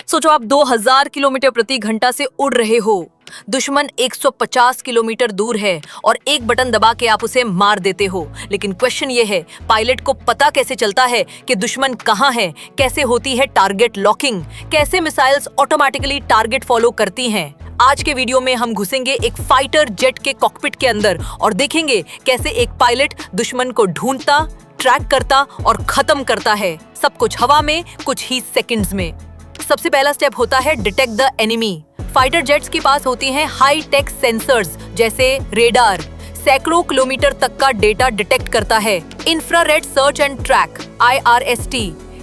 सोचो आप 2000 किलोमीटर प्रति घंटा से उड़ रहे हो, दुश्मन 150 किलोमीटर दूर है और एक बटन दबा के आप उसे मार देते हो। लेकिन क्वेश्चन ये है, पायलट को पता कैसे चलता है कि दुश्मन कहाँ है? कैसे होती है टारगेट लॉकिंग? कैसे मिसाइल्स ऑटोमेटिकली टारगेट फॉलो करती हैं? आज के वीडियो में हम घुसेंगे एक फाइटर जेट के कॉकपिट के अंदर और देखेंगे कैसे एक पायलट दुश्मन को ढूंढता, ट्रैक करता और खत्म करता है। सब कुछ हवा में, कुछ ही सेकंड्स में। सबसे पहला स्टेप होता है detect the enemy. Fighter jets के पास होती हैं हाई टेक सेंसर्स जैसे रेडार, सैकड़ों किलोमीटर तक का डेटा डिटेक्ट करता है। Infrared search and track IRST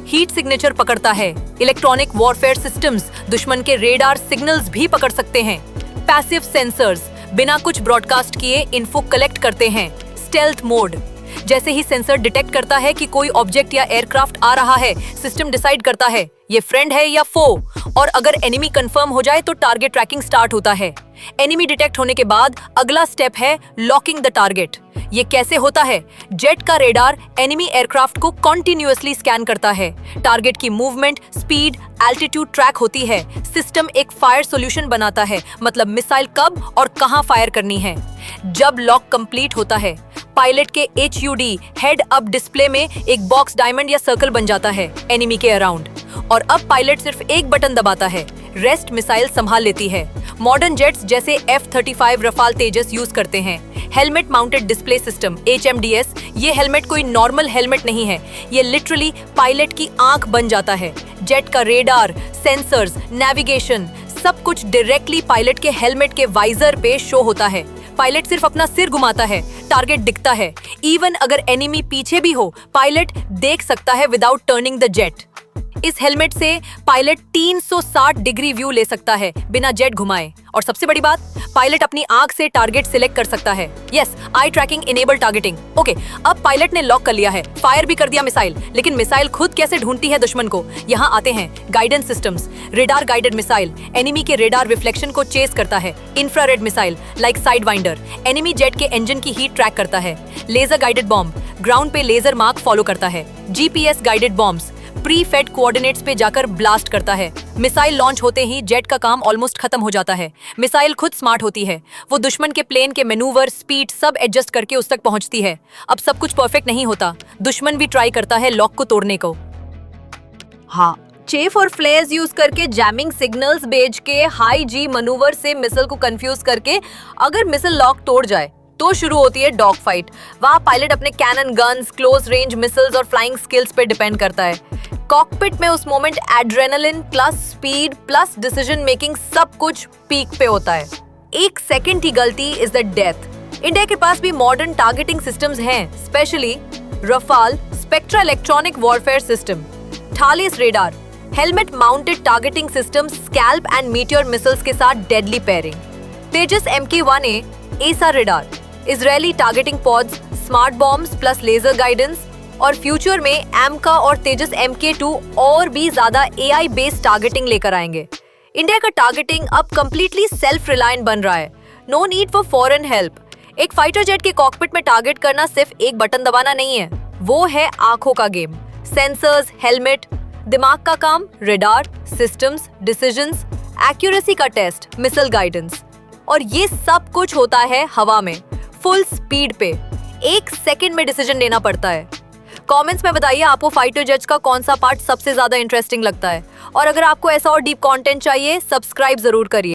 heat signature पकड़ता है। इलेक्ट्रॉनिक वॉरफेयर सिस्टम्स दुश्मन के रेडार सिग्नल्स भी पकड़ सकते हैं। पैसिव सेंसर्स बिना कुछ ब्रॉडकास्ट किए इन्फो कलेक्ट करते हैं। स्टेल्थ मोड, जैसे ही सेंसर डिटेक्ट करता है कि कोई ऑब्जेक्ट या एयरक्राफ्ट आ रहा है, सिस्टम डिसाइड करता है ये फ्रेंड है या फो, और अगर एनिमी कंफर्म हो जाए तो टारगेट ट्रैकिंग स्टार्ट होता है। एनिमी डिटेक्ट होने के बाद अगला स्टेप है लॉकिंग द टारगेट। ये कैसे होता है? जेट का रेडार एनिमी एयरक्राफ्ट को कॉन्टिन्यूअसली स्कैन करता है। टारगेट की मूवमेंट, स्पीड, एल्टीट्यूड ट्रैक होती है। सिस्टम एक फायर सॉल्यूशन बनाता है, मतलब मिसाइल कब और कहां फायर करनी है। जब लॉक कंप्लीट होता है, पायलट के HUD हेड अप डिस्प्ले में एक बॉक्स, डायमंड या सर्कल बन जाता है एनिमी के अराउंड, और अब पायलट सिर्फ एक बटन दबाता है, रेस्ट मिसाइल संभाल लेती है। मॉडर्न जेट्स जैसे F-35 रफाल तेजस यूज करते हैं helmet mounted display system HMDS। ये हेलमेट कोई नॉर्मल हेलमेट नहीं है, ये लिटरली पायलट की आंख बन जाता है। जेट का रेडार, सेंसर्स, नेविगेशन सब कुछ डायरेक्टली पायलट के हेलमेट के वाइजर पे शो होता है। पायलट सिर्फ अपना सिर घुमाता है, टारगेट दिखता है। इवन अगर एनिमी पीछे भी हो, पायलट देख सकता है विदाउट टर्निंग द जेट। इस हेलमेट से पायलट 360 डिग्री व्यू ले सकता है बिना जेट घुमाए। और सबसे बड़ी बात, पायलट अपनी आंख से टारगेट सिलेक्ट कर सकता है। यस, आई ट्रैकिंग इनेबल टारगेटिंग। ओके, अब पायलट ने लॉक कर लिया है, फायर भी कर दिया मिसाइल, लेकिन मिसाइल खुद कैसे ढूंढती है दुश्मन को? यहाँ आते हैं guidance systems. Radar guided missile enemy के रेडार रिफ्लेक्शन को चेस करता है। Infrared missile like sidewinder enemy jet के इंजन की हीट ट्रैक करता है। लेजर गाइडेड बॉम्ब ग्राउंड पे लेजर मार्क फॉलो करता है। GPS guided bombs pre fed coordinates पे जाकर ब्लास्ट करता है। मिसाइल लॉन्च होते ही जेट का काम ऑलमोस्ट खत्म हो जाता है। मिसाइल खुद स्मार्ट होती है, वो दुश्मन के प्लेन के मैनूवर, स्पीड सब एडजस्ट करके उस तक पहुंचती है। अब सब कुछ परफेक्ट नहीं होता, दुश्मन भी ट्राई करता है लॉक को तोड़ने को। हाँ, चेफ और फ्लेयर्स यूज करके जैमिंग सिग्नल्स भेज के हाई जी मनूवर से मिसाइल को कंफ्यूज करके अगर मिसाइल लॉक तोड़ जाए तो शुरू होती है डॉग फाइट। वहाँ पायलट अपने cannon guns, close range missiles और फ्लाइंग स्किल्स पे डिपेंड करता है। कॉकपिट में उस moment adrenaline plus speed plus decision making सब कुछ पीक पे होता है। एक सेकंड की गलती इज द डेथ। इंडिया के पास भी मॉडर्न टारगेटिंग सिस्टम्स हैं, specially Rafale Spectra electronic warfare system, Thales radar, helmet mounted targeting system, SCALP and Meteor missiles के साथ deadly pairing, Tejas MK-1A, AESA radar, Israeli targeting pods, smart bombs plus laser guidance, और future में एमका और तेजस MK-2 और भी ज्यादा AI based targeting लेकर आएंगे। इंडिया का टारगेटिंग अब कंप्लीटली सेल्फ रिलायंट बन रहा है, no need for foreign help. एक फाइटर जेट के कॉकपिट में टारगेट करना सिर्फ एक बटन दबाना नहीं है, वो है आंखों का गेम। सेंसर्स, हेलमेट, दिमाग का काम, रेडार, सिस्टम्स, डिसीजंस, एक्यूरेसी का टेस्ट, मिसाइल गाइडेंस, और ये सब कुछ होता है हवा में, फुल स्पीड पे। एक सेकंड में डिसीजन लेना पड़ता है। कमेंट्स में बताइए आपको फाइटर जेट्स का कौन सा पार्ट सबसे ज्यादा इंटरेस्टिंग लगता है, और अगर आपको ऐसा और डीप कंटेंट चाहिए, सब्सक्राइब जरूर करिए।